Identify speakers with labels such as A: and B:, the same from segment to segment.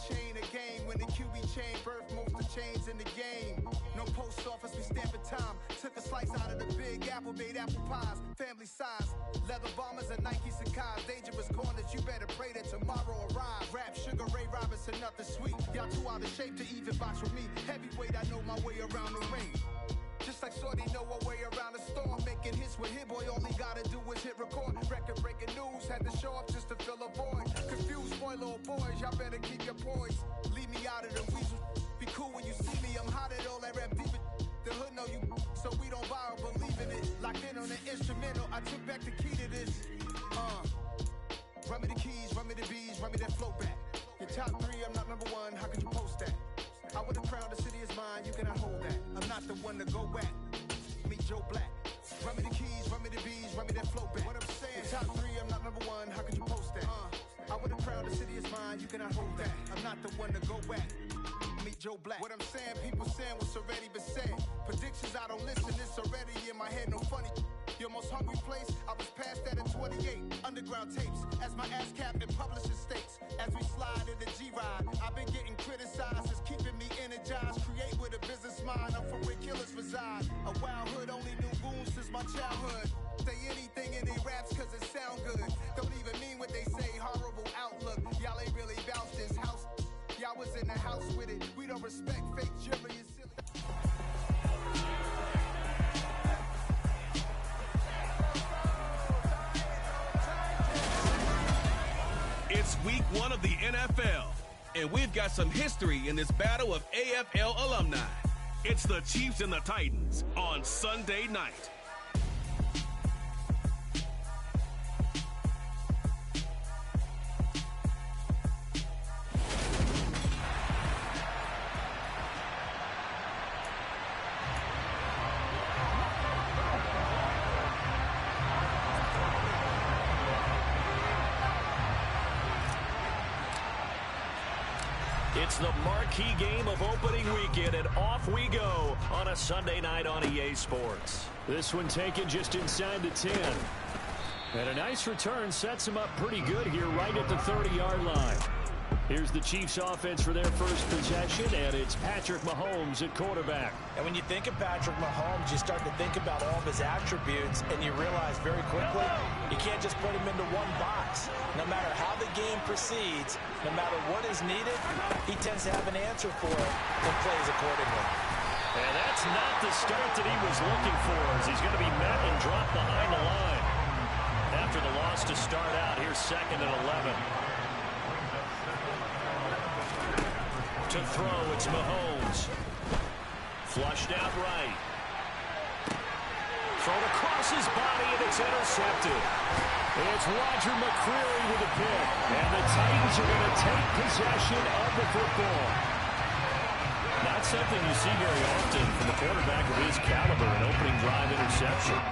A: chain a game. When the QB chain birthed most of chains in the game. No post office, we stamping time. Took a slice out of the big apple, made apple pies. Family size, leather bombers and Nike Sacai's. Dangerous corners, you better pray that tomorrow arrives. Rap, Sugar Ray Robinson, nothing sweet. Y'all too out of shape to even box with me. Heavyweight, I know my way around the ring. Just like Shorty know a way around the storm. Making hits with Hit Boy, all he gotta do is hit record. Record breaking news, had to show up just to fill a void. Confused boy, little boys, y'all better keep your poise. Leave me out of the weasel. Be cool when you see me, I'm hot at all that rap deep. The hood know you, so we don't borrow, believe in it. Locked in on the instrumental, I took back the key to this. Run me the keys, run me the bees, run me that flow back. Your top three, I'm not number one, how could you post that? I would've crowned the city is mine, you cannot hold that. I'm not the one to go back. Meet Joe Black. Run me the keys, run me the bees, run me that flow back. What I'm saying, top three, I'm not number one, how could you post that? I would've crowned the city is mine, you cannot hold that. I'm not the one to go back. Meet Joe Black. What I'm saying, people saying what's already been said. Predictions, I don't listen, it's already in my head, no funny. Your most hungry place, I was past that at 28. Underground tapes, as my ass cap in publishing states. As we slide in the G-Ride, I've been getting criticized, it's keeping me energized. Create with a business mind, I'm from where killers reside. A wild hood, only knew goons since my childhood. Say anything in they raps cause it sound good. Don't even mean what they say, horrible outlook. Y'all ain't really bout this house. Y'all was in the house with it. We don't respect fake jury and silly.
B: It's week 1 of the NFL, and we've got some history in this battle of AFL alumni. It's the Chiefs and the Titans on Sunday night.
C: It's the marquee game of opening weekend, and off we go on a Sunday night on EA Sports. This one taken just inside the 10. And a nice return sets him up pretty good here right at the 30-yard line. Here's the Chiefs offense for their first possession, and it's Patrick Mahomes at quarterback.
D: And when you think of Patrick Mahomes, you start to think about all of his attributes, and you realize very quickly, you can't just put him into one box. No matter how the game proceeds, no matter what is needed, he tends to have an answer for it and plays accordingly.
C: And that's not the start that he was looking for, as he's going to be met and dropped behind the line. After the loss to start out, here's 2nd and 11. To throw, it's Mahomes. Flushed out right. Thrown across his body, and it's intercepted. It's Roger McCreary with a pick. And the Titans are going to take possession of the football. Not something you see very often from a quarterback of his caliber, an opening drive interception.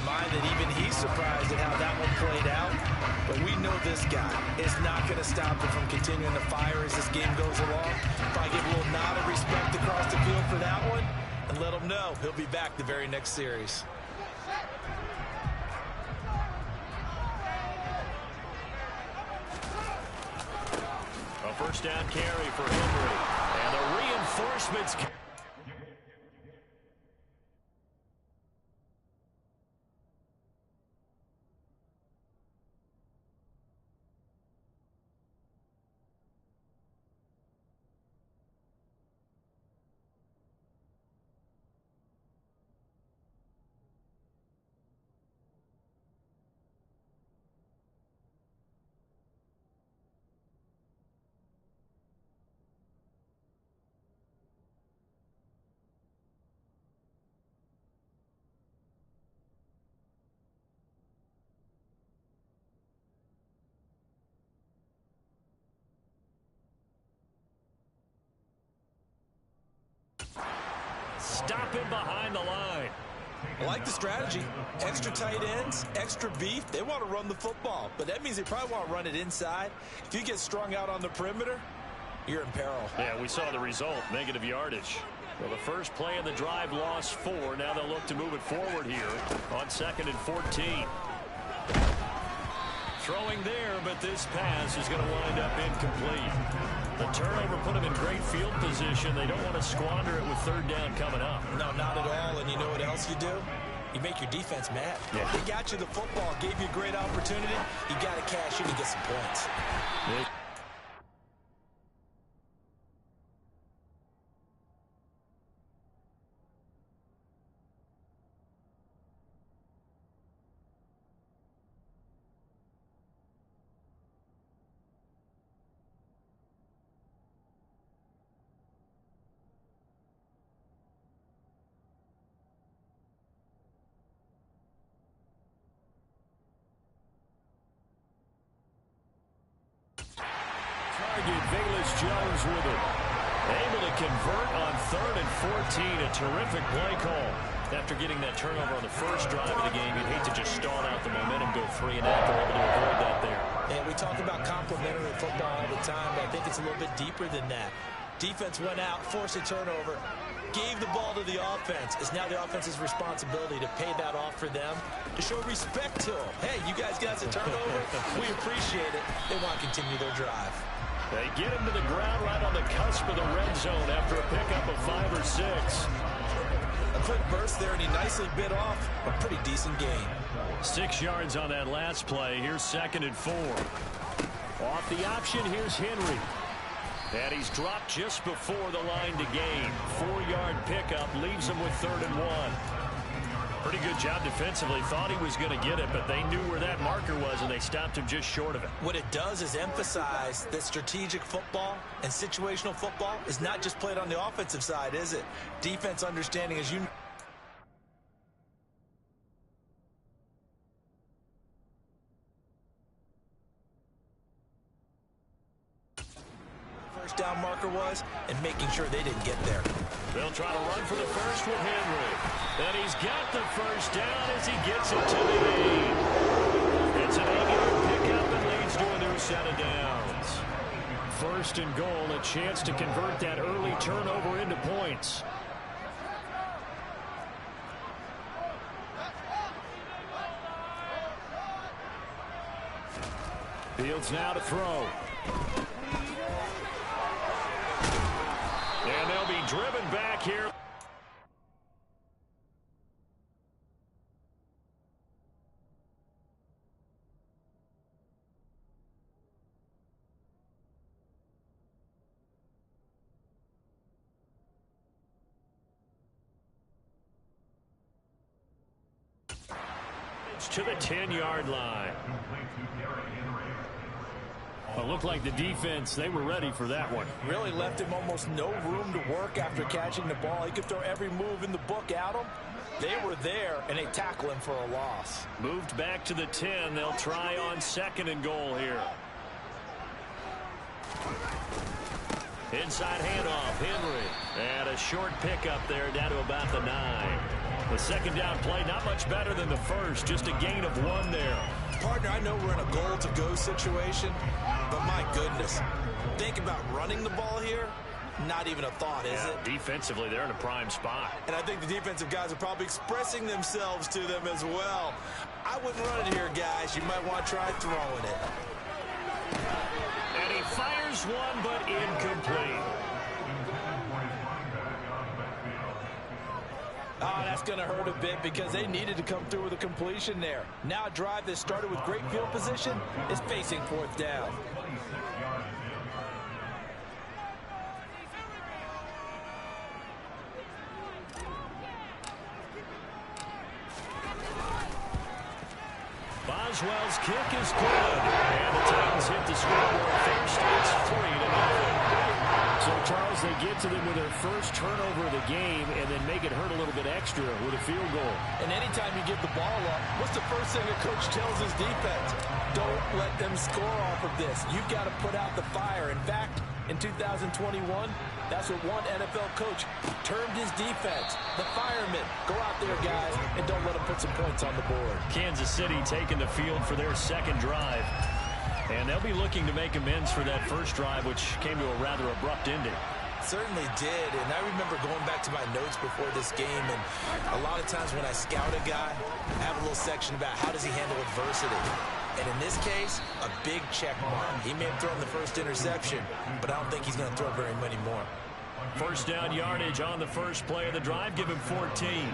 D: Mind that even he's surprised at how that one played out. But we know this guy is not going to stop him from continuing to fire as this game goes along. Probably give a little nod of respect across the field for that one and let him know he'll be back the very next series.
C: A first down carry for Henry. And the reinforcements. stop him behind the line.
D: I like the strategy. Extra tight ends, extra beef. They want to run the football, but that means they probably want to run it inside. If you get strung out on the perimeter, you're in peril.
C: Yeah, we saw the result, negative yardage. Well, the first play of the drive lost 4. Now they'll look to move it forward here on 2nd and 14. Throwing there, but this pass is going to wind up incomplete. The turnover put them in great field position. They don't want to squander it with 3rd down coming up.
D: No, not at all. And you know what else you do? You make your defense mad.
C: Yeah.
D: They got you the football, gave you a great opportunity. You got to cash in and get some points.
C: Jones with it. Able to convert on 3rd and 14. A terrific play call. After getting that turnover on the first drive of the game, you'd hate to just stall out the momentum, go 3 and out. They're able to avoid that there.
D: And we talk about complementary football all the time, but I think it's a little bit deeper than that. Defense went out, forced a turnover, gave the ball to the offense. It's now the offense's responsibility to pay that off for them, to show respect to them. Hey, you guys got a turnover? We appreciate it. They want to continue their drive.
C: They get him to the ground right on the cusp of the red zone after a pickup of 5 or 6.
D: A quick burst there, and he nicely bit off a pretty decent gain.
C: 6 yards on that last play. Here's 2nd and 4. Off the option, here's Henry. And he's dropped just before the line to gain. 4-yard pickup leaves him with 3rd and 1. Pretty good job defensively. Thought he was going to get it, but they knew where that marker was, and they stopped him just short of it.
D: What it does is emphasize that strategic football and situational football is not just played on the offensive side, is it? Defense understanding, as you know. First down marker was, and making sure they didn't get there.
C: They'll try to run for the first with Henry. And he's got the first down as he gets it to the 8. It's an 8-yard pickup and leads to a new set of downs. 1st and goal, a chance to convert that early turnover into points. Fields now to throw. And they'll be driven back here. To the 10-yard line. Well, it looked like the defense, they were ready for that one.
D: Really left him almost no room to work after catching the ball. He could throw every move in the book at him. They were there, and they tackle him for a loss.
C: Moved back to the 10. They'll try on 2nd and goal here. Inside handoff, Henry. And a short pickup there down to about the 9. The 2nd down play, not much better than the first. Just a gain of 1 there.
D: Partner, I know we're in a goal-to-go situation, but my goodness, think about running the ball here. Not even a thought, is it?
C: Defensively, they're in a prime spot.
D: And I think the defensive guys are probably expressing themselves to them as well. I wouldn't run it here, guys. You might want to try throwing it.
C: And he fires one, but incomplete.
D: Oh, that's going to hurt a bit because they needed to come through with a completion there. Now a drive that started with great field position is facing 4th down.
C: Boswell's kick is good. And the Titans hit the scoreboard first. It's 3-0. So, Charles, they get to them with their first turnover of the game and then make it hurt a little bit extra with a field goal.
D: And anytime you give the ball up, what's the first thing a coach tells his defense? don't let them score off of this. You've got to put out the fire. In fact, in 2021, that's what one NFL coach termed his defense. The firemen. Go out there, guys, and don't let them put some points on the board.
C: Kansas City taking the field for their second drive. And they'll be looking to make amends for that first drive, which came to a rather abrupt ending.
D: Certainly did, and I remember going back to my notes before this game, and a lot of times when I scout a guy, I have a little section about how does he handle adversity. And in this case, a big check mark. He may have thrown the first interception, but I don't think he's going to throw very many more.
C: First down yardage on the first play of the drive. Give him 14.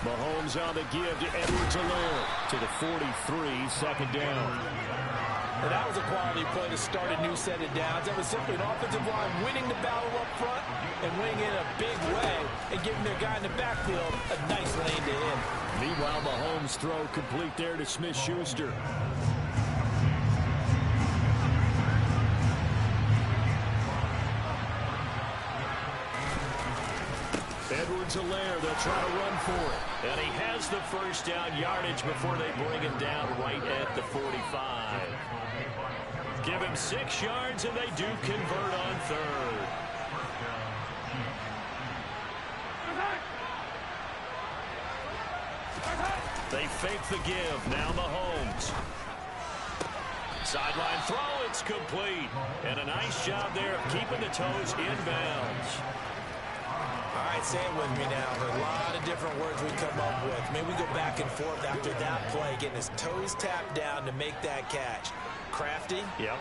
C: Mahomes on the give to Edwards-Helaire to the 43, second down.
D: And that was a quality play to start a new set of downs. That was simply an offensive line winning the battle up front and winning in a big way and giving their guy in the backfield a nice lane to him.
C: Meanwhile, Mahomes' throw complete there to Smith-Schuster. Edwards-Helaire, they'll try to run for it. And he has the first down yardage before they bring him down right at the 45. Give him 6 yards, and they do convert on third. They fake the give. Now Mahomes. Sideline throw, it's complete. And a nice job there of keeping the toes inbounds.
D: All right, say it with me now. There are a lot of different words we come up with. Maybe we go back and forth after that play, getting his toes tapped down to make that catch. Crafty.
C: Yep.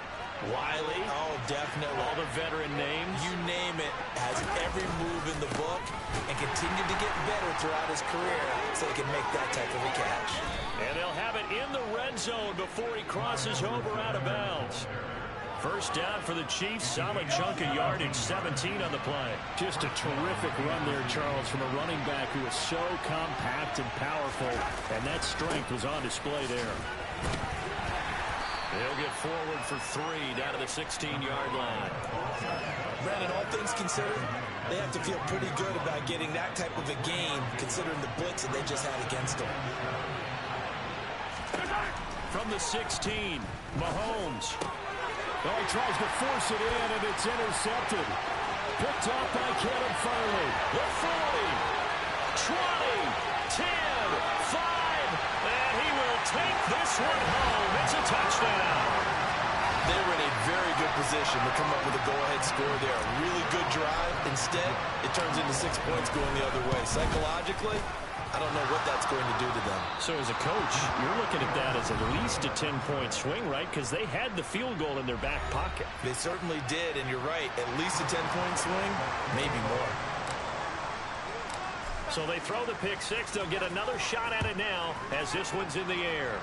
D: Wiley. Oh, definitely.
C: All the veteran names.
D: You name it. Has every move in the book and continued to get better throughout his career so he can make that type of a catch.
C: And they'll have it in the red zone before he crosses over out of bounds. First down for the Chiefs. Solid chunk of yardage. 17 on the play. Just a terrific run there, Charles, from a running back who was so compact and powerful. And that strength was on display there. They'll get forward for 3 down to the 16-yard line.
D: Brandon, all things considered, they have to feel pretty good about getting that type of a gain considering the blitz that they just had against them.
C: From the 16, Mahomes. Oh, he tries to force it in, and it's intercepted. Picked off by Kevin Farley. The 40, 20, 10, 5, and he will take this one home. It's a touchdown.
D: They were in a very good position to come up with a go-ahead score there. A really good drive. Instead, it turns into 6 points going the other way. Psychologically, I don't know what that's going to do to them.
C: So as a coach, you're looking at that as at least a 10-point swing, right? Because they had the field goal in their back pocket.
D: They certainly did, and you're right. At least a 10-point swing, maybe more.
C: So they throw the pick six. They'll get another shot at it now as this one's in the air.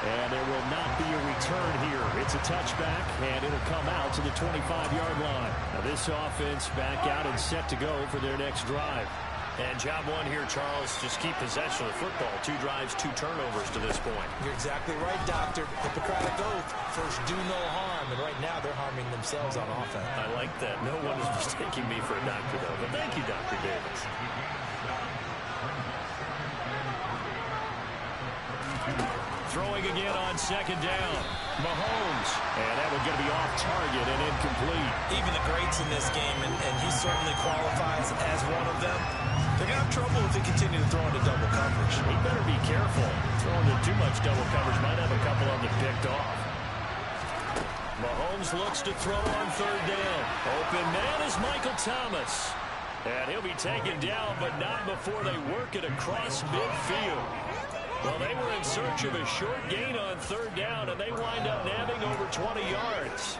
C: And there will not be a return here. It's a touchback, and it'll come out to the 25-yard line. Now this offense back out and set to go for their next drive. And job one here, Charles, just keep possession of the football. 2 drives, 2 turnovers to this point.
D: You're exactly right, Doctor. Hippocratic oath. First, do no harm. And right now, they're harming themselves on offense.
C: I like that. No one is mistaking me for a doctor, though. But thank you, Dr. Davis. Throwing again on second down. Mahomes. And that one's going to be off target and incomplete.
D: Even the greats in this game, and he certainly qualifies as one of them, they're going to have trouble if they continue to throw into double coverage.
C: He better be careful. Throwing into too much double coverage might have a couple of them picked off. Mahomes looks to throw on third down. Open man is Michael Thomas. And he'll be taken down, but not before they work it across midfield. Well, they were in search of a short gain on third down, and they wind up nabbing over 20 yards.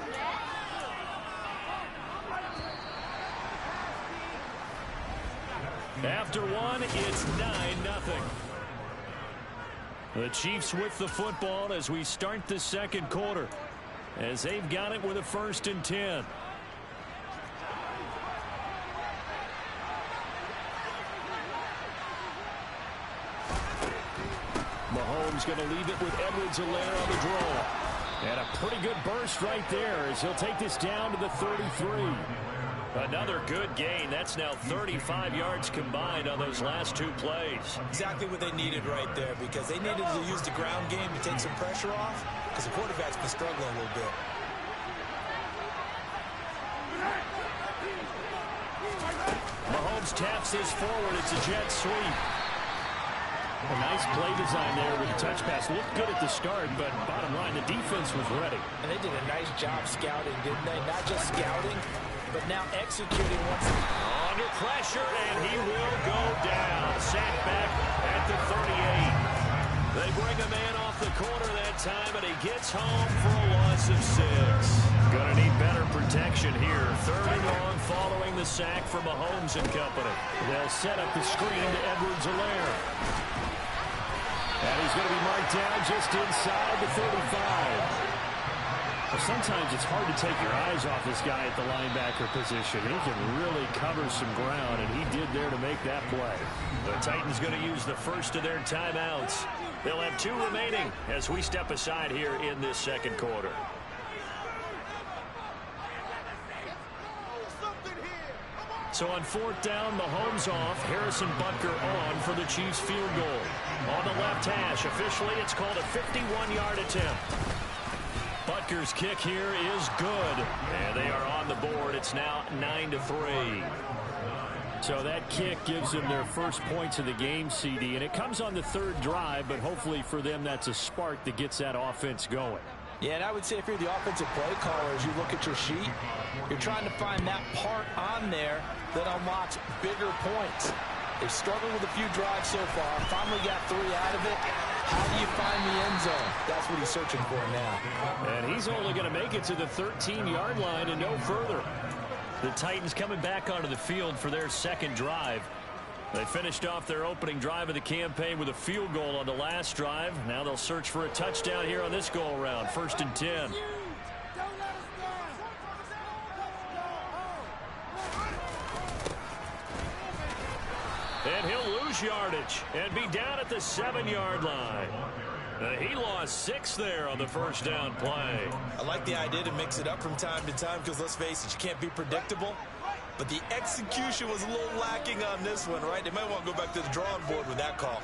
C: After one, it's 9-0. The Chiefs with the football as we start the second quarter, as they've got it with a 1st and 10. Mahomes going to leave it with Edwards-Helaire on the draw. And a pretty good burst right there as he'll take this down to the 33. Another good gain. That's now 35 yards combined on those last two plays.
D: Exactly what they needed right there, because they needed to use the ground game to take some pressure off, because the quarterback's been struggling a little bit.
C: Mahomes taps this forward. It's a jet sweep. A nice play design there with the touch pass. Looked good at the start, but bottom line, the defense was ready.
D: And they did a nice job scouting, didn't they? Not just scouting, but now executing once.
C: Under pressure, and he will go down. Sacked back at the 38. They bring a man off the corner that time, and he gets home for a loss of 6. Gonna need better protection here. 3rd and long following the sack from Mahomes and company. They'll set up the screen to Edwards-Helaire. And he's going to be marked down just inside the 35. Well, sometimes it's hard to take your eyes off this guy at the linebacker position. He can really cover some ground, and he did there to make that play. The Titans going to use the first of their timeouts. They'll have 2 remaining as we step aside here in this second quarter. So on 4th down, Mahomes off, Harrison Butker on for the Chiefs field goal. On the left hash, officially it's called a 51-yard attempt. Butker's kick here is good, and they are on the board. It's now 9-3. So that kick gives them their first points of the game, CD, and it comes on the 3rd drive, but hopefully for them that's a spark that gets that offense going.
D: Yeah, and I would say if you're the offensive play caller, as you look at your sheet, you're trying to find that part on there that unlocks bigger points. They've struggled with a few drives so far. Finally got 3 out of it. How do you find the end zone? That's what he's searching for now.
C: And he's only going to make it to the 13-yard line and no further. The Titans coming back onto the field for their second drive. They finished off their opening drive of the campaign with a field goal on the last drive. Now they'll search for a touchdown here on this go-around. 1st and 10. And he'll lose yardage and be down at the 7-yard line. He lost 6 there on the first down play.
D: I like the idea to mix it up from time to time because, let's face it, you can't be predictable. But the execution was a little lacking on this one, right? They might want to go back to the drawing board with that call.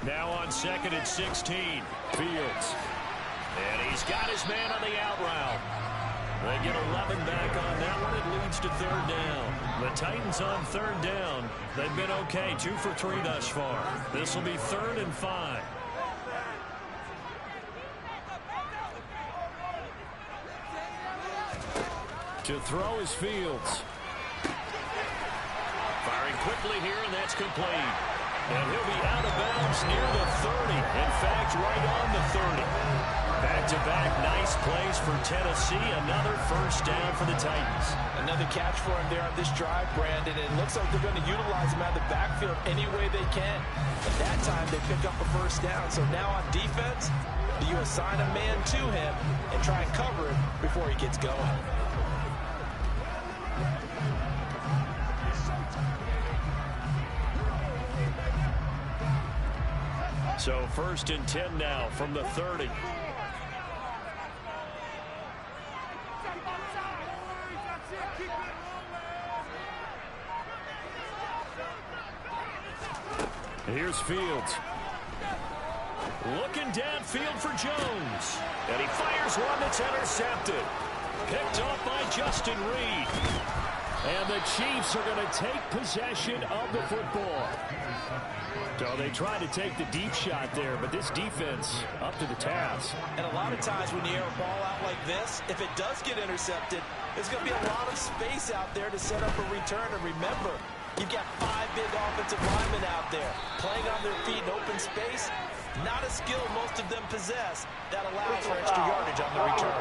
C: Now on 2nd and 16, Fields. And he's got his man on the out route. They get 11 back on that one. It leads to 3rd down. The Titans on 3rd down. They've been okay, 2 for 3 thus far. This will be 3rd and 5. To throw is Fields. Firing quickly here, and that's complete. And he'll be out of bounds near the 30. In fact, right on the 30. Back-to-back nice plays for Tennessee. Another first down for the Titans.
D: Another catch for him there on this drive, Brandon. And it looks like they're going to utilize him out of the backfield any way they can. At that time, they pick up a first down. So now on defense, do you assign a man to him and try and cover him before he gets going?
C: So 1st and 10 now from the 30. Here's Fields. Looking downfield for Jones. And he fires one that's intercepted. Picked off by Justin Reed. And the Chiefs are going to take possession of the football. So they tried to take the deep shot there, but this defense up to the task.
D: And a lot of times when you air a ball out like this, if it does get intercepted, there's going to be a lot of space out there to set up a return. And remember, you've got 5 big offensive linemen out there playing on their feet in open space. Not a skill most of them possess that allows for extra yardage on the return.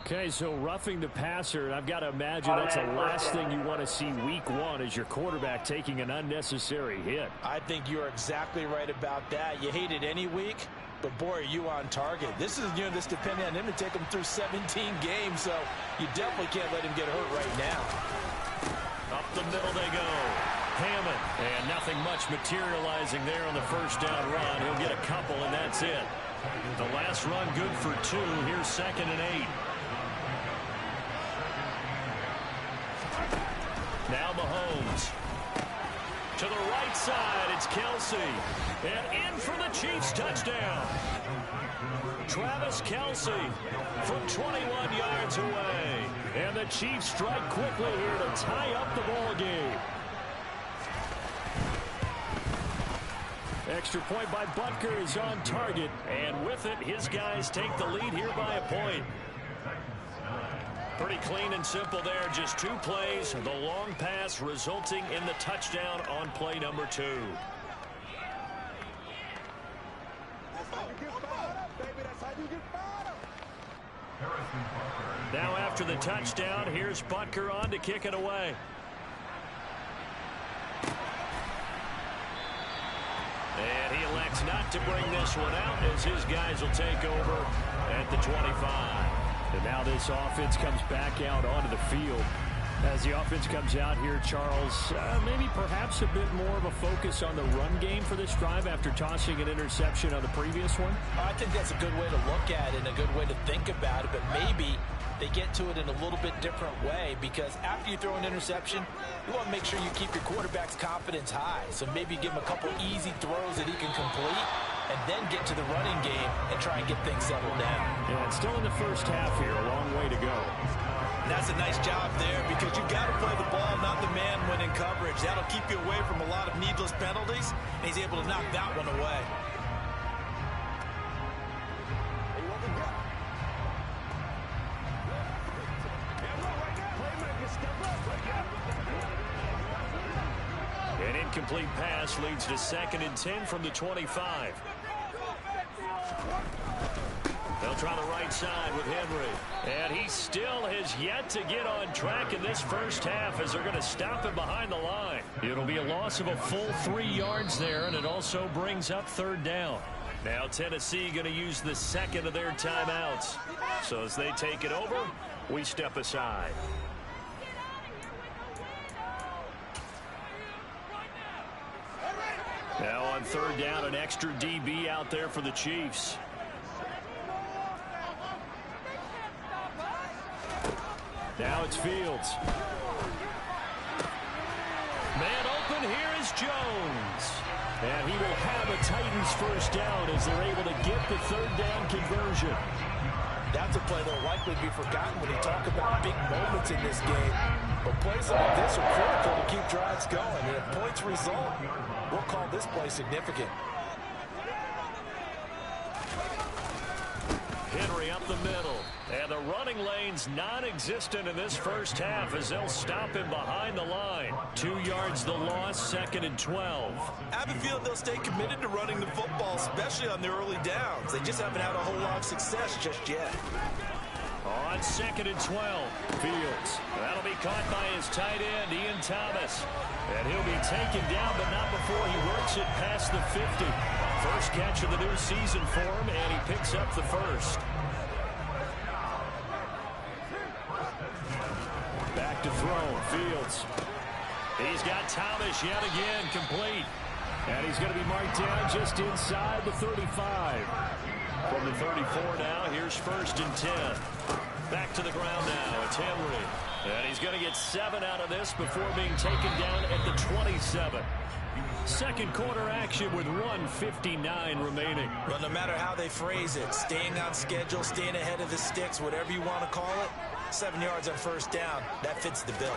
C: Okay, so roughing the passer, and I've got to imagine that's the last thing you want to see week 1 is your quarterback taking an unnecessary hit.
D: I think you're exactly right about that. You hate it any week, but boy, are you on target. This is, this depending on him to take him through 17 games, so you definitely can't let him get hurt right now.
C: Up the middle they go. Hammond. And nothing much materializing there on the first down run. He'll get a couple, and that's it. The last run good for 2. Here's 2nd and 8. Now Mahomes. To the right side, it's Kelce. And in for the Chiefs touchdown. Travis Kelce from 21 yards away. And the Chiefs strike quickly here to tie up the ball game. Extra point by Butker is on target. And with it, his guys take the lead here by a point. Pretty clean and simple there. Just 2 plays. The long pass resulting in the touchdown on play number 2. Now after the touchdown, here's Butker on to kick it away. And he elects not to bring this one out as his guys will take over at the 25. And now this offense comes back out onto the field. As the offense comes out here, Charles, maybe perhaps a bit more of a focus on the run game for this drive after tossing an interception on the previous one?
D: I think that's a good way to look at it and a good way to think about it, but maybe they get to it in a little bit different way, because after you throw an interception, you want to make sure you keep your quarterback's confidence high. So maybe give him a couple easy throws that he can complete, and then get to the running game and try and get things settled down.
C: Yeah, it's still in the first half here. A long way to go.
D: And that's a nice job there, because you've got to play the ball, not the man when in coverage. That'll keep you away from a lot of needless penalties, and he's able to knock that one away. An incomplete pass leads to 2nd and 10 from the 25. They'll try the right side with Henry. And he still has yet to get on track in this first half as they're going to stop him behind the line. It'll be a loss of a full 3 yards there, and it also brings up 3rd down. Now Tennessee going to use the 2nd of their timeouts. So as they take it over, we step aside. Now on 3rd down, an extra DB out there for the Chiefs. Now it's Fields. Man open, here is Jones. And he will have a Titans first down as they're able to get the 3rd down conversion. That's a play that will likely be forgotten when you talk about big moments in this game. But plays like this are critical to keep drives going. And if points result, we'll call this play significant. Henry up the middle. And the running lane's non-existent in this first half as they'll stop him behind the line. 2 yards the loss, 2nd and 12. I have a feeling they'll stay committed to running the football, especially on their early downs. They just haven't had a whole lot of success just yet. On 2nd and 12, Fields. That'll be caught by his tight end, Ian Thomas. And he'll be taken down, but not before he works it past the 50. First catch of the new season for him, and he picks up the first. Back to throw, Fields. He's got Thomas yet again, complete. And he's going to be marked down just inside the 35. From the 34 now, here's 1st and 10. Back to the ground now, it's Henry. And he's going to get 7 out of this before being taken down at the 27. Second quarter action with 1:59 remaining. Well, no matter how they phrase it, staying on schedule, staying ahead of the sticks, whatever you want to call it, 7 yards on first down, that fits the bill.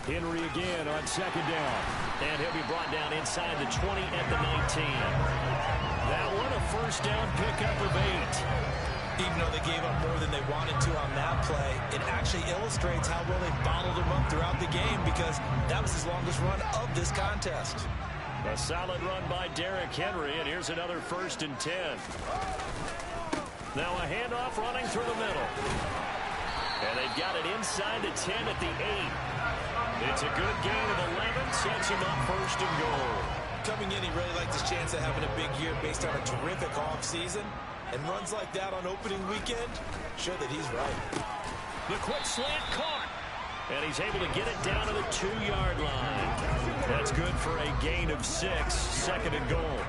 D: Henry again on 2nd down. And he'll be brought down inside the 20 at the 19. That one a first down pickup of 8. Even though they gave up more than they wanted to on that play, it actually illustrates how well they bottled him up throughout the game, because that was his longest run of this contest. A solid run by Derrick Henry, and here's another 1st and 10. Now a handoff running through the middle. And they've got it inside the 10 at the 8. It's a good gain of 11, sets him up 1st and goal. Coming in, he really liked his chance of having a big year based on a terrific offseason. And runs like that on opening weekend show that he's right. The quick slant caught.
C: And he's able to get it down to the 2-yard line. That's good for a gain of 6, 2nd and goal.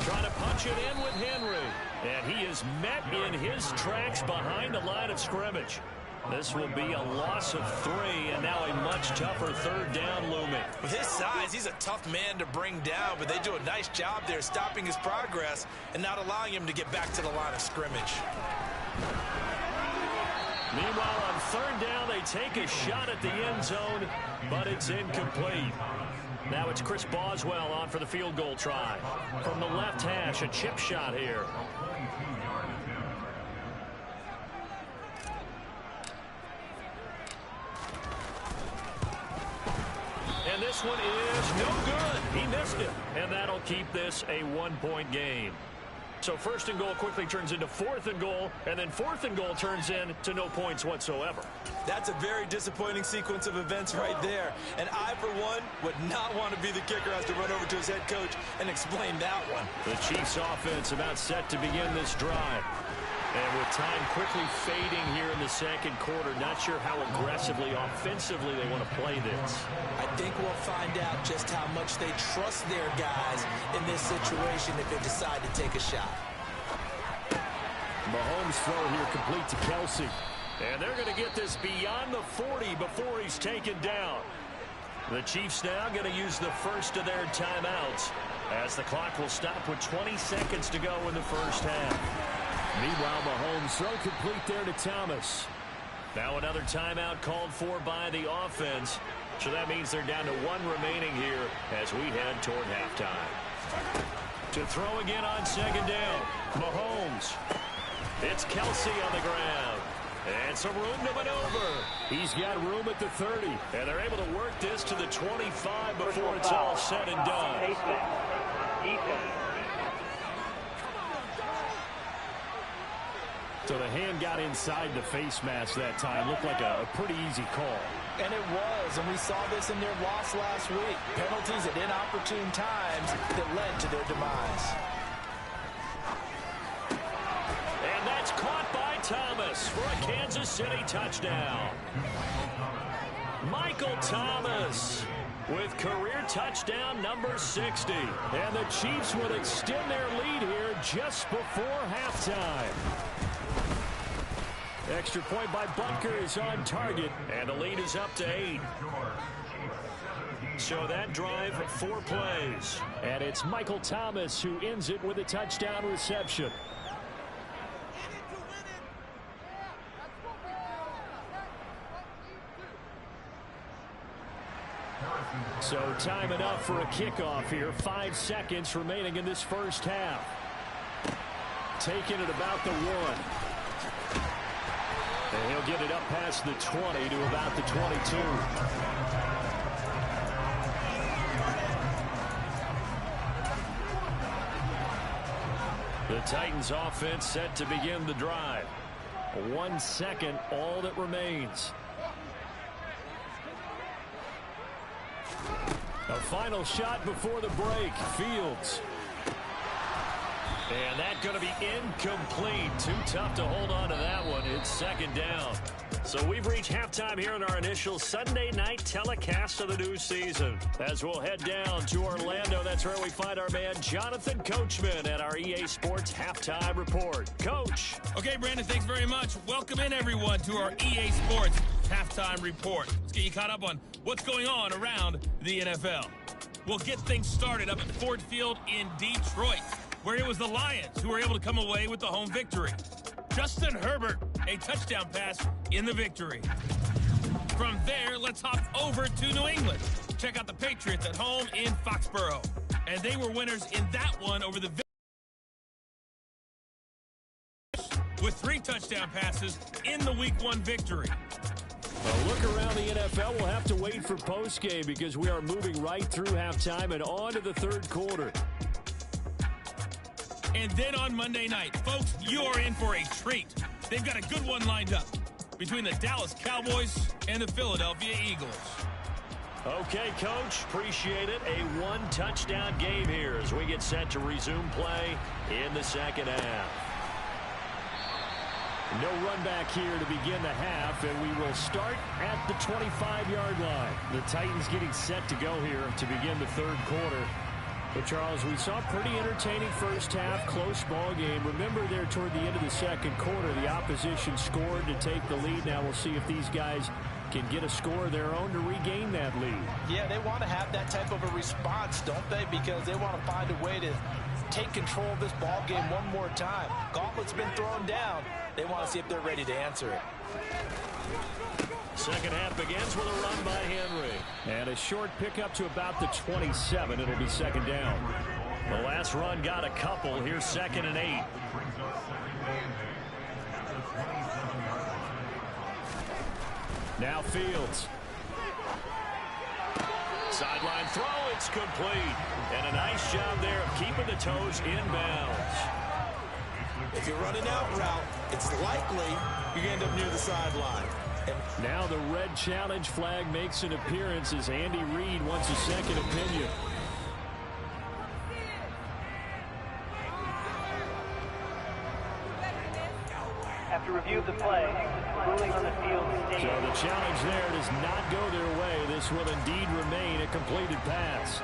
C: Trying to punch it in with Henry. And he is met in his tracks behind the line of scrimmage. This will be a loss of 3, and now a much tougher 3rd down looming.
D: With his size, he's a tough man to bring down, but they do a nice job there stopping his progress and not allowing him to get back to the line of scrimmage.
C: Meanwhile, on 3rd down, they take a shot at the end zone, but it's incomplete. Now it's Chris Boswell on for the field goal try. From the left hash, a chip shot here. And this one is no good. He missed it. And that'll keep this a 1-point game. So 1st and goal quickly turns into 4th and goal, and then 4th and goal turns into no points whatsoever.
D: That's a very disappointing sequence of events right there. And I, for one, would not want to be the kicker who has to run over to his head coach and explain that one.
C: The Chiefs offense about set to begin this drive. And with time quickly fading here in the 2nd quarter, not sure how aggressively, offensively they want to play this.
D: I think we'll find out just how much they trust their guys in this situation if they decide to take a shot.
C: Mahomes throw here complete to Kelsey. And they're going to get this beyond the 40 before he's taken down. The Chiefs now going to use the first of their timeouts as the clock will stop with 20 seconds to go in the 1st half. Meanwhile, Mahomes throw complete there to Thomas. Now another timeout called for by the offense. So that means they're down to 1 remaining here as we head toward halftime. To throw again on 2nd down, Mahomes. It's Kelsey on the ground. And some room to maneuver. He's got room at the 30. And they're able to work this to the 25 before it's all said and done. So the hand got inside the face mask that time. Looked like a pretty easy call.
D: And it was, and we saw this in their loss last week. Penalties at inopportune times that led to their demise.
C: And that's caught by Thomas for a Kansas City touchdown. Michael Thomas with career touchdown number 60. And the Chiefs will extend their lead here just before halftime. Extra point by Butker is on target, and the lead is up to 8. So that drive, 4 plays. And it's Michael Thomas who ends it with a touchdown reception. So time enough for a kickoff here. 5 seconds remaining in this 1st half. Taking it about the 1. And he'll get it up past the 20 to about the 22. The Titans offense set to begin the drive. 1 second, all that remains. A final shot before the break. Fields. And that's going to be incomplete. Too tough to hold on to that one. It's 2nd down. So we've reached halftime here in our initial Sunday night telecast of the new season. As we'll head down to Orlando, that's where we find our man Jonathan Coachman at our EA Sports Halftime Report. Coach.
E: Okay, Brandon, thanks very much. Welcome in, everyone, to our EA Sports Halftime Report. Let's get you caught up on what's going on around the NFL. We'll get things started up at Ford Field in Detroit, where it was the Lions who were able to come away with the home victory. Justin Herbert, a touchdown pass in the victory. From there, let's hop over to New England. Check out the Patriots at home in Foxborough. And they were winners in that one over the with 3 touchdown passes in the Week 1 victory.
C: A look around the NFL. We'll have to wait for postgame because we are moving right through halftime and on to the 3rd quarter.
E: And then on Monday night, folks, you are in for a treat. They've got a good one lined up between the Dallas Cowboys and the Philadelphia Eagles.
C: Okay, Coach, appreciate it. A 1-touchdown game here as we get set to resume play in the 2nd half. No run back here to begin the half, and we will start at the 25-yard line. The Titans getting set to go here to begin the third quarter. But, Charles, we saw a pretty entertaining first half, close ball game. Remember there toward the end of the second quarter, the opposition scored to take the lead. Now we'll see if these guys can get a score of their own to regain that lead.
D: Yeah, they want to have that type of a response, don't they? Because they want to find a way to take control of this ball game one more time. Gauntlet's been thrown down. They want to see if they're ready to answer it.
C: Second half begins with a run by Henry. And a short pickup to about the 27. It'll be second down. The last run got a couple. Here's 2nd and 8. Now Fields. Sideline throw, it's complete. And a nice job there of keeping the toes inbounds.
D: If you're running out route, it's likely you end up near the sideline.
C: Now the red challenge flag makes an appearance as Andy Reid wants a second opinion.
F: After review of the play, ruling on the field stands.
C: So the challenge there does not go their way. This will indeed remain a completed pass.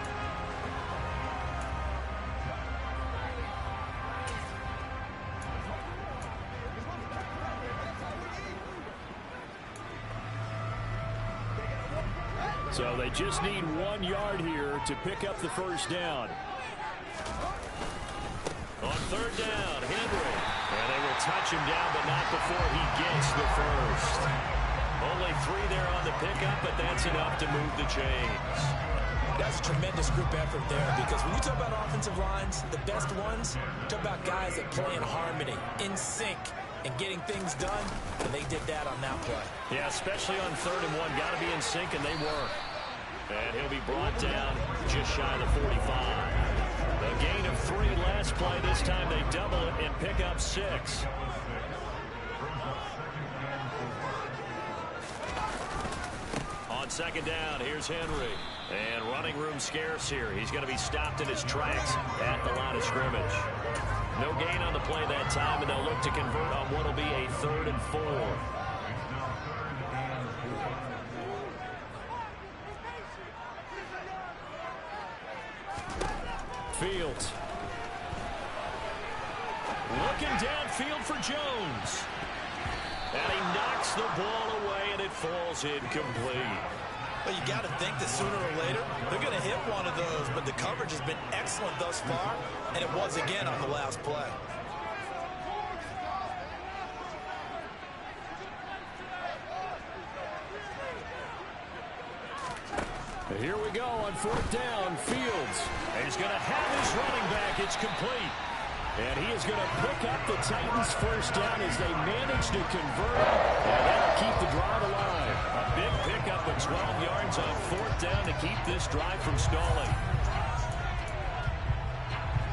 C: So they just need 1 yard here to pick up the first down. On third down, Henry. And they will touch him down, but not before he gets the first. Only 3 there on the pickup, but that's enough to move the chains.
D: That's a tremendous group effort there, because when you talk about offensive lines, the best ones, talk about guys that play in harmony, in sync, and getting things done, and they did that on that play.
C: Yeah, especially on 3rd and 1. Got to be in sync, and they were. And he'll be brought down just shy of the 45. A gain of 3 last play. This time they double it and pick up 6. On second down, here's Henry. And running room scarce here. He's going to be stopped in his tracks at the line of scrimmage. No gain on the play that time, and they'll look to convert on what will be a 3rd and 4. Fields. Looking downfield for Jones. And he knocks the ball away, and it falls incomplete.
D: Well, you got to think that sooner or later they're going to hit one of those, but the coverage has been excellent thus far, and it was again on the last play.
C: Here we go on 4th down. Fields. And he's going to have his running back. It's complete. And he is going to pick up the Titans' first down as they manage to convert. And that'll keep the drive alive. A big pickup of 12 yards on 4th down to keep this drive from stalling.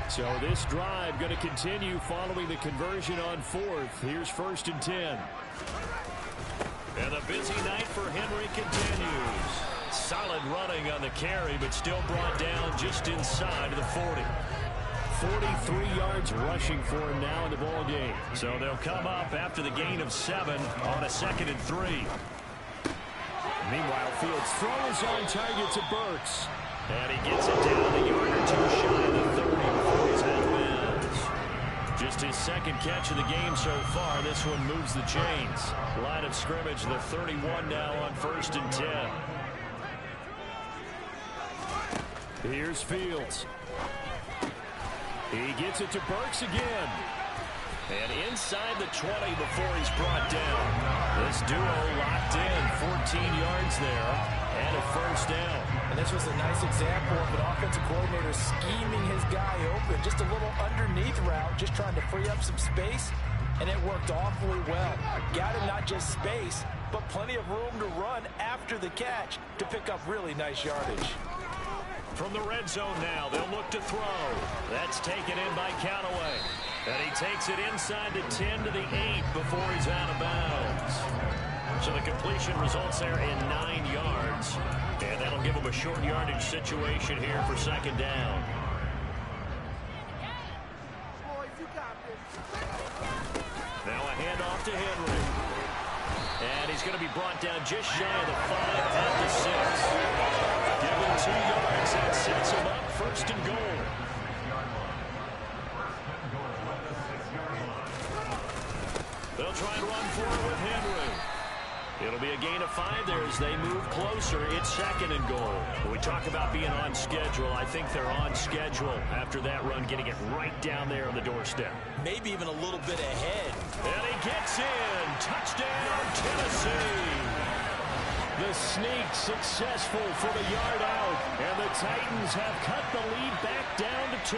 C: So this drive going to continue following the conversion on 4th. Here's 1st and 10. And a busy night for Henry continues. Solid running on the carry, but still brought down just inside of the 40. 43 yards rushing for him now in the ball game. So they'll come up after the gain of 7 on a 2nd and 3. Meanwhile, Fields throws on target to Burks. And he gets it down a yard or 2 shy of the 30 before he's out of bounds. Just his 2nd catch of the game so far. This one moves the chains. Line of scrimmage, the 31 now on 1st and 10. Here's Fields. He gets it to Burks again. And inside the 20 before he's brought down. This duo locked in. 14 yards there. And a first down.
D: And this was a nice example of an offensive coordinator scheming his guy open. Just a little underneath route, just trying to free up some space. And it worked awfully well. Got him not just space, but plenty of room to run after the catch to pick up really nice yardage.
C: From the red zone now, they'll look to throw. That's taken in by Callaway. And he takes it inside the 10 to the 8 before he's out of bounds. So the completion results there in 9 yards. And that'll give him a short yardage situation here for 2nd down. Now a handoff off to Henry. And he's going to be brought down just shy of the 5 at the 6. Give him 2 yards. That sets him up 1st and goal. They'll try and run for it with Henry. It'll be a gain of 5 there as they move closer. It's 2nd and goal. When we talk about being on schedule, I think they're on schedule after that run, getting it right down there on the doorstep.
D: Maybe even a little bit ahead.
C: And he gets in. Touchdown, Tennessee. The sneak successful for the yard out. And the Titans have cut the lead back down to 2.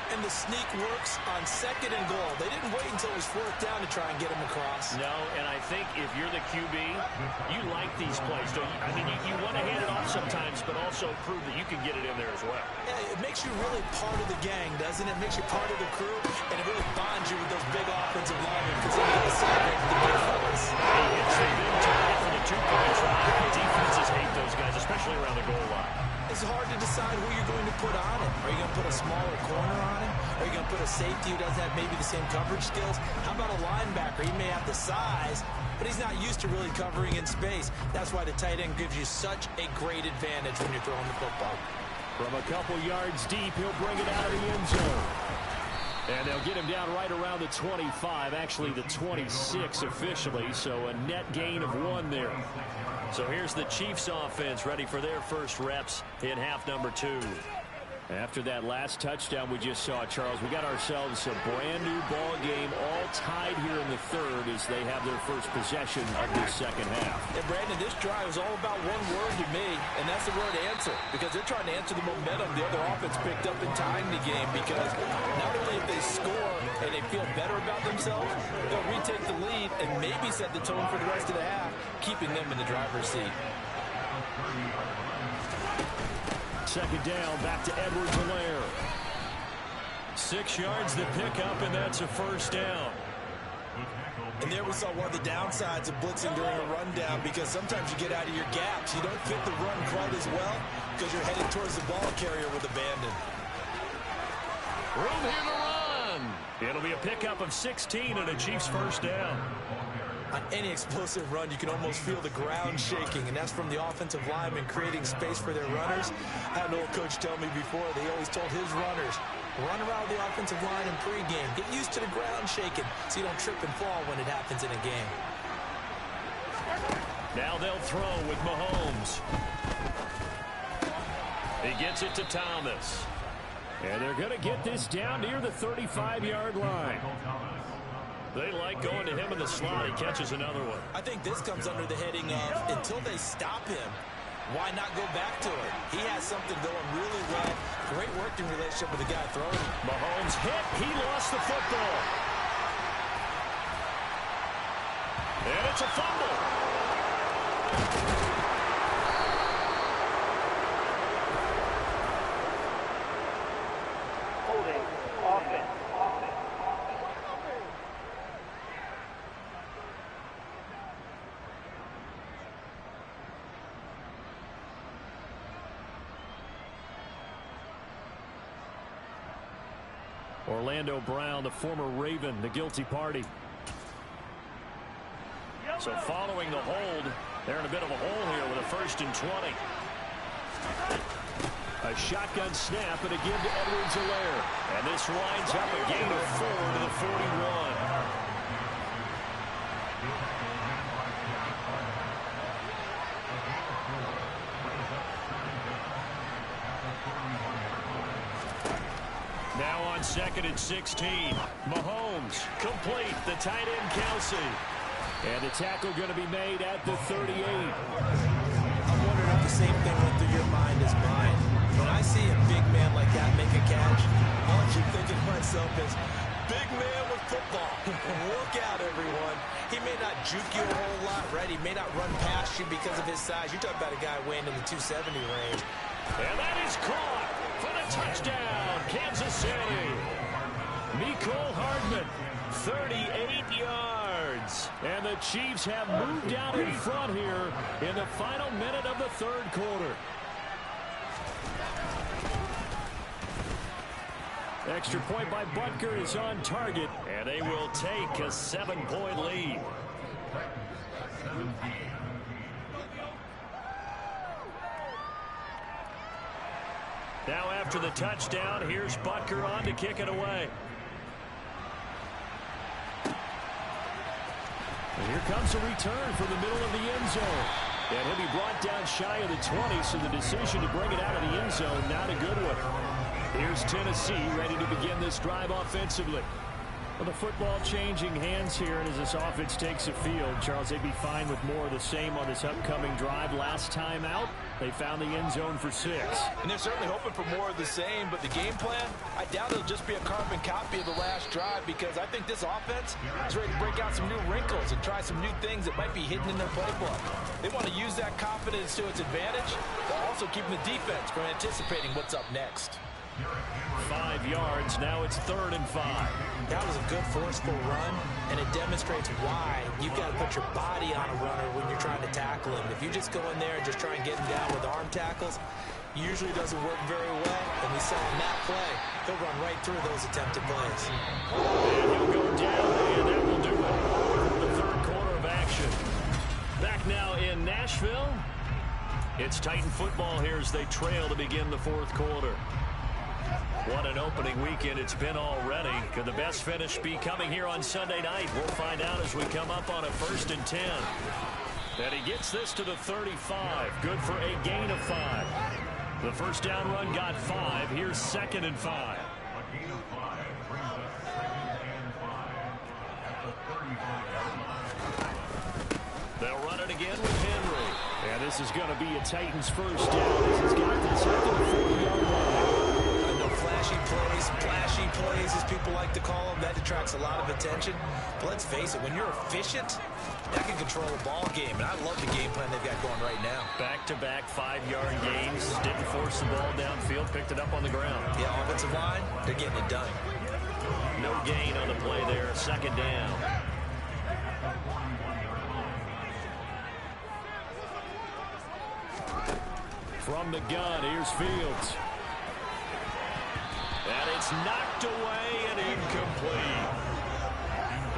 D: And the sneak works on 2nd and goal. They didn't wait until it was 4th down to try and get him across.
C: No, and I think if you're the QB, you like these plays, don't you? I mean, you want to hand it off sometimes, but also prove that you can get it in there as well.
D: Yeah, it makes you really part of the gang, doesn't it? It makes you part of the crew, and it really bonds you with those big offensive linemen because then you get to celebrate with the big fellas.
C: He hits the big target for the 2-point try. Defenses hate those guys, especially around the goal line.
D: It's hard to decide who you're going to put on it. Are you going to put a smaller corner on him? Are you going to put a safety who doesn't have maybe the same coverage skills? How about a linebacker? He may have the size, but he's not used to really covering in space. That's why the tight end gives you such a great advantage when you're throwing the football.
C: From a couple yards deep, he'll bring it out of the end zone. And they'll get him down right around the 25, actually the 26 officially, so a net gain of 1 there. So here's the Chiefs offense ready for their first reps in half number 2. After that last touchdown we just saw, Charles, we got ourselves a brand new ball game, all tied here in the 3rd as they have their first possession of this 2nd half.
D: Yeah, Brandon, this drive is all about one word to me, and that's the word answer, because they're trying to answer the momentum the other offense picked up in tying the game, because not only if they score and they feel better about themselves, they'll retake the lead and maybe set the tone for the rest of the half, keeping them in the driver's seat.
C: 2nd down, back to Edwards-Helaire. 6 yards the pickup, and that's a 1st down.
D: And there we saw one of the downsides of blitzing during a rundown, because sometimes you get out of your gaps. You don't fit the run quite as well because you're headed towards the ball carrier with abandon.
C: Room here to run. It'll be a pickup of 16 and a Chiefs 1st down.
D: On any explosive run, you can almost feel the ground shaking, and that's from the offensive linemen creating space for their runners. I had an old coach tell me before, they always told his runners, run around the offensive line in pregame. Get used to the ground shaking so you don't trip and fall when it happens in a game.
C: Now they'll throw with Mahomes. He gets it to Thomas. And they're going to get this down near the 35-yard line. They like going to him in the slot. He catches another one.
D: I think this comes under the heading of, until they stop him, why not go back to it? He has something going really well. Great working relationship with the guy throwing.
C: Mahomes hit. He lost the football. And it's a fumble.
F: Holding offense.
C: Orlando Brown, the former Raven, the guilty party. So following the hold, they're in a bit of a hole here with a 1st and 20. A shotgun snap and a give to Edwards-Helaire. And this winds up a gain of 4 to the 41. Now on 2nd and 16. Mahomes complete. The tight end Kelsey. And the tackle going to be made at the 38.
D: I'm wondering if the same thing went through your mind as mine. When I see a big man like that make a catch, all I keep thinking to myself is, big man with football. Look out, everyone. He may not juke you a whole lot, right? He may not run past you because of his size. You're talking about a guy weighing in the 270 range.
C: And that is caught for the touchdown, Kansas City. Mecole Hardman, 38 yards. And the Chiefs have moved out in front here in the final minute of the 3rd quarter. extra point by Butker is on target, and they will take a 7-point lead. Now after the touchdown, here's Butker on to kick it away. And here comes a return from the middle of the end zone. And he'll be brought down shy of the 20, so the decision to bring it out of the end zone, not a good one. Here's Tennessee ready to begin this drive offensively. Well, the football changing hands here, and as this offense takes the field, Charles, they'd be fine with more of the same on this upcoming drive. Last time out, they found the end zone for 6.
D: And they're certainly hoping for more of the same, but the game plan, I doubt it'll just be a carbon copy of the last drive, because I think this offense is ready to break out some new wrinkles and try some new things that might be hidden in their playbook. They want to use that confidence to its advantage, while also keeping the defense from anticipating what's up next.
C: 5 yards, now it's 3rd and 5.
D: That was a good forceful run, and it demonstrates why you've got to put your body on a runner when you're trying to tackle him. If you just go in there and just try and get him down with arm tackles, usually doesn't work very well. And we saw in that play, he'll run right through those attempted plays.
C: And he'll go down, and that will do it for the 3rd quarter of action. Back now in Nashville. It's Titan football here as they trail to begin the 4th quarter. What an opening weekend it's been already. Could the best finish be coming here on Sunday night? We'll find out as we come up on a 1st and 10. And he gets this to the 35. Good for a gain of 5. The first down run got 5. Here's 2nd and 5. They'll run it again with Henry. And this is going to be a Titans first down as he's got this up to the 40-yard line.
D: Flashy plays, as people like to call them, that attracts a lot of attention. But let's face it, when you're efficient, that can control a ball game. And I love the game plan they've got going right now.
C: Back-to-back 5-yard gains. Didn't force the ball downfield, picked it up on the ground.
D: Yeah, offensive line, they're getting it done.
C: No gain on the play there, 2nd down. From the gun, here's Fields. And it's knocked away and incomplete.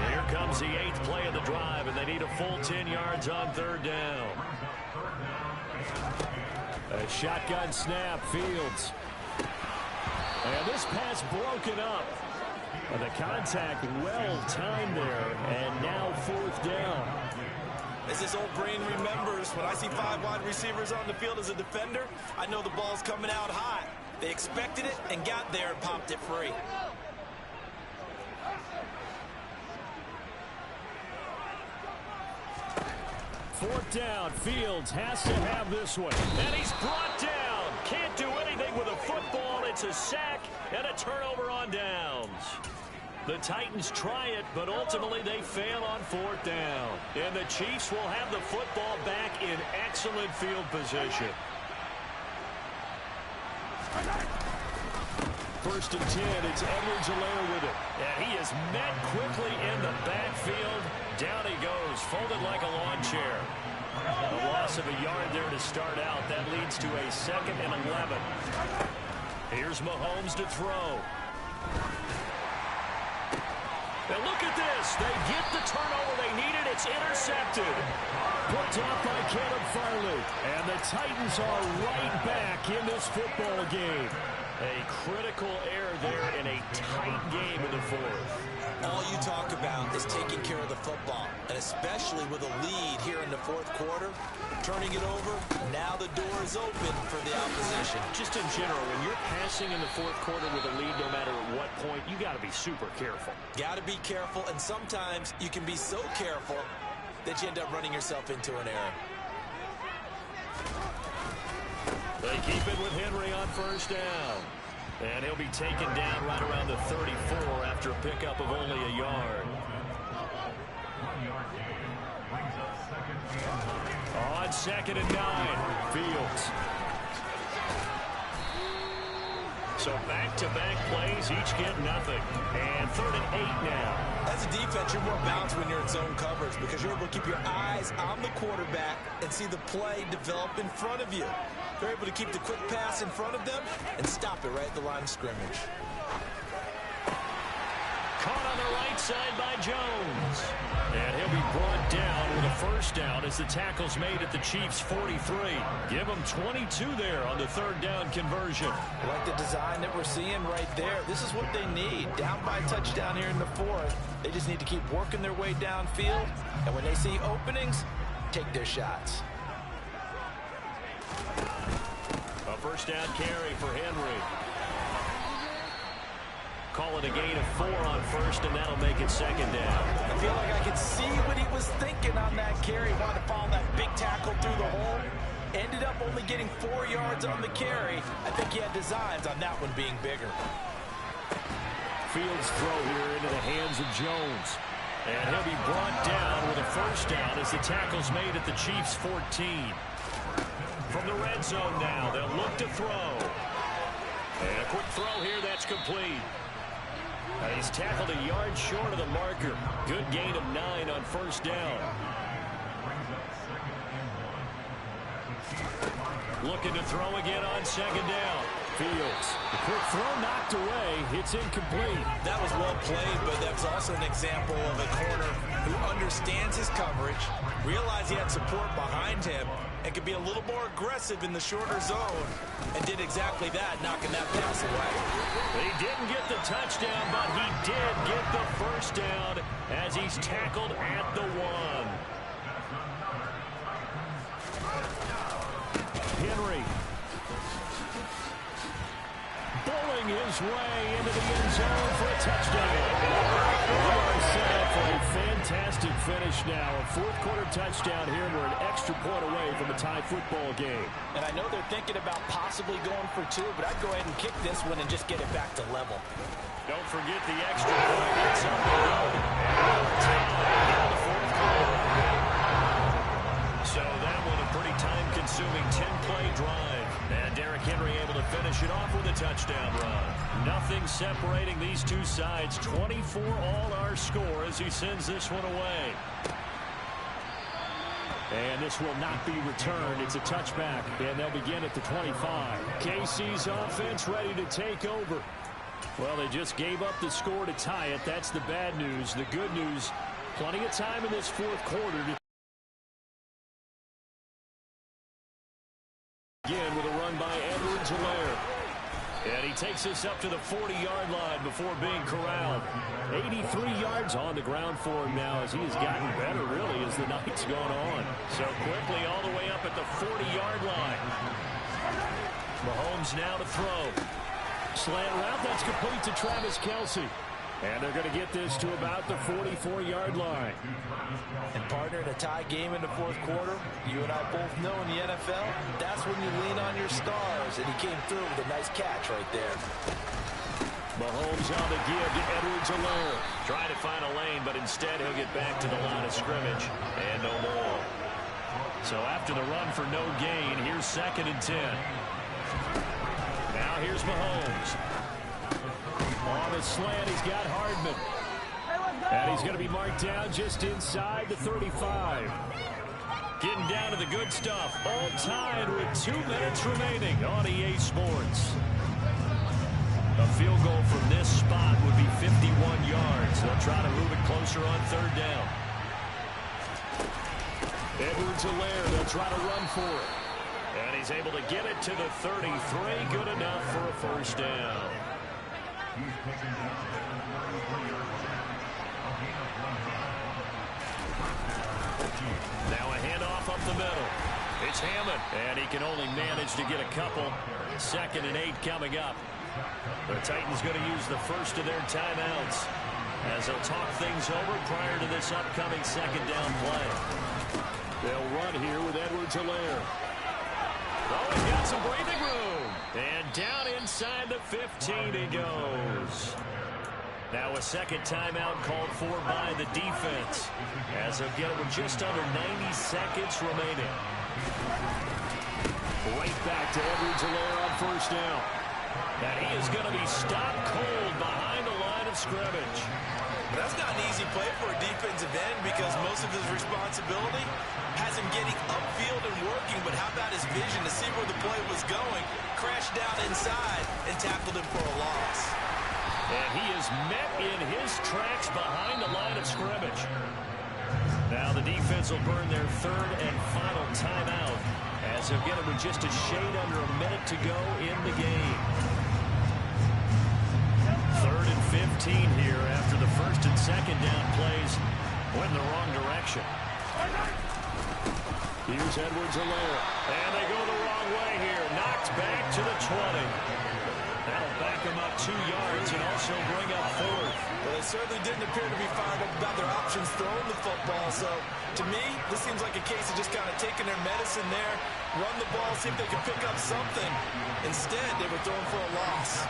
C: Here comes the 8th play of the drive, and they need a full 10 yards on 3rd down. A shotgun snap, Fields. And this pass broken up. And the contact well timed there, and now 4th down.
D: As this old brain remembers, when I see 5 wide receivers on the field as a defender, I know the ball's coming out hot. They expected it and got there and popped it free.
C: Fourth down, Fields has to have this one. And he's brought down. Can't do anything with a football. It's a sack and a turnover on downs. The Titans try it, but ultimately they fail on 4th down. And the Chiefs will have the football back in excellent field position. 1st and 10, it's Edwards-Helaire with it. And he is met quickly in the backfield. Down he goes, folded like a lawn chair. A loss of a yard there to start out. That leads to a 2nd and 11. Here's Mahomes to throw. And look at this. They get the turnover they needed. It's intercepted. Put off by Caleb Farley. And the Titans are right back in this football game. A critical error there in a tight game in the 4th.
D: All you talk about is taking care of the football, and especially with a lead here in the 4th quarter, turning it over, now the door is open for the opposition.
C: Just in general, when you're passing in the 4th quarter with a lead, no matter at what point, you got to be super careful.
D: Got to be careful, and sometimes you can be so careful that you end up running yourself into an error.
C: They keep it with Henry on 1st down. And he'll be taken down right around the 34 after a pickup of only a yard. On 2nd and 9, Fields. So back-to-back plays, each get nothing. And 3rd and 8 now.
D: As a defense, you're more balanced when you're in zone coverage because you're able to keep your eyes on the quarterback and see the play develop in front of you. They're able to keep the quick pass in front of them and stop it right at the line of scrimmage.
C: Caught on the right side by Jones. And he'll be brought down with a first down as the tackle's made at the Chiefs' 43. Give them 22 there on the third down conversion.
D: I like the design that we're seeing right there. This is what they need. Down by a touchdown here in the fourth. They just need to keep working their way downfield. And when they see openings, take their shots.
C: A first down carry for Henry. Call it a gain of 4 on first, and that'll make it second down.
D: I feel like I could see what he was thinking on that carry. Wanted to follow that big tackle through the hole. Ended up only getting 4 yards on the carry. I think he had designs on that one being bigger.
C: Fields throw here into the hands of Jones. And he'll be brought down with a first down as the tackle's made at the Chiefs' 14. From the red zone now, they'll look to throw. And a quick throw here that's complete. He's tackled a yard short of the marker. Good gain of 9 on first down. Looking to throw again on second down. Fields. The quick throw knocked away. It's incomplete.
D: That was well played, but that's also an example of a corner who understands his coverage, realized he had support behind him, and could be a little more aggressive in the shorter zone, and did exactly that, knocking that pass away.
C: He didn't get the touchdown, but he did get the first down as he's tackled at the 1. Henry. Bowling his way into the end zone for a touchdown. We are set up for a fantastic finish now. A fourth-quarter touchdown here, and we're an extra point away from a tie football game.
D: And I know they're thinking about possibly going for 2, but I'd go ahead and kick this one and just get it back to level.
C: Don't forget the extra point. It's up and good. And we're tied in the fourth quarter. So that one a pretty time-consuming 10-play drive. And Derrick Henry able to finish it off with a touchdown run. Nothing separating these two sides. 24 all our score as he sends this one away. And this will not be returned. It's a touchback, and they'll begin at the 25. KC's offense ready to take over. Well, they just gave up the score to tie it. That's the bad news. The good news, plenty of time in this fourth quarter to again with a run by Edwards-Helaire. And he takes us up to the 40-yard line before being corralled. 83 yards on the ground for him now as he has gotten better, really, as the night's gone on. So quickly all the way up at the 40-yard line. Mahomes now to throw. Slant route, that's complete to Travis Kelce. And they're going to get this to about the 44-yard line.
D: And partner, in a tie game in the fourth quarter, you and I both know in the NFL, that's when you lean on your stars. And he came through with a nice catch right there.
C: Mahomes on the give to Edwards-Helaire. Trying to find a lane, but instead he'll get back to the line of scrimmage. And no more. So after the run for no gain, here's 2nd and 10. Now here's Mahomes. On the slant, he's got Hardman. And he's going to be marked down just inside the 35. Getting down to the good stuff. All tied with 2 minutes remaining on EA Sports. A field goal from this spot would be 51 yards. They'll try to move it closer on 3rd down. Edwards-Helaire, they'll try to run for it. And he's able to get it to the 33. Good enough for a first down. Now a handoff up the middle. It's Hammond, and he can only manage to get a couple. 2nd and 8 coming up. The Titans going to use the first of their timeouts as they'll talk things over prior to this upcoming 2nd down play. They'll run here with Edwards-Helaire. Oh, he's got some breathing room. And down inside the 15 he goes. Now a second timeout called for by the defense as they'll get it with just under 90 seconds remaining. Right back to Edwards-Helaire on first down. And he is going to be stopped cold behind the line of scrimmage.
D: That's not an easy play for a defensive end because most of his responsibility has him getting upfield and working, but how about his vision to see where the play was going, crashed down inside, and tackled him for a loss.
C: And he is met in his tracks behind the line of scrimmage. Now the defense will burn their third and final timeout as they'll get it with just a shade under a minute to go in the game. 3rd and 15 here after the first and second down plays went in the wrong direction. Here's Edwards-Helaire. And they go the wrong way here. Knocked back to the 20. That'll back them up 2 yards and also bring up 4th.
D: Well, they certainly didn't appear to be fired up about their options throwing the football. So, to me, this seems like a case of just kind of taking their medicine there, run the ball, see if they can pick up something. Instead, they were throwing for a loss.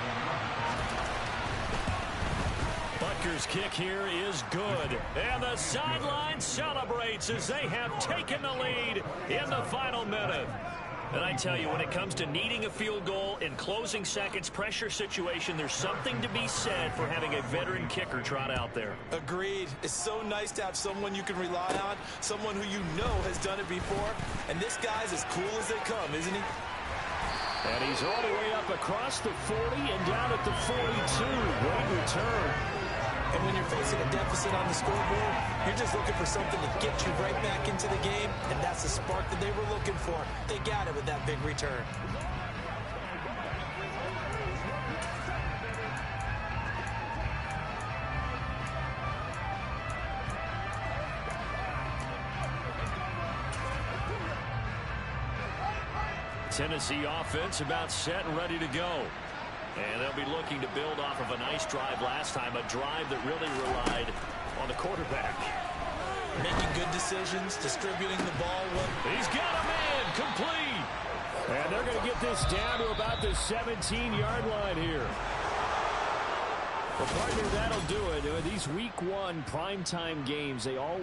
C: Butker's kick here is good. And the sideline celebrates as they have taken the lead in the final minute. And I tell you, when it comes to needing a field goal in closing seconds, pressure situation, there's something to be said for having a veteran kicker trot out there.
D: Agreed. It's so nice to have someone you can rely on, someone who you know has done it before. And this guy's as cool as they come, isn't he?
C: And he's all the way up across the 40 and down at the 42. Great return.
D: And when you're facing a deficit on the scoreboard, you're just looking for something to get you right back into the game, and that's the spark that they were looking for. They got it with that big return.
C: Tennessee offense about set and ready to go. And they'll be looking to build off of a nice drive last time, a drive that really relied on the quarterback.
D: Making good decisions, distributing the ball.
C: He's got a man complete. And they're going to get this down to about the 17-yard line here. Well, partner, that'll do it. These week 1 primetime games, they all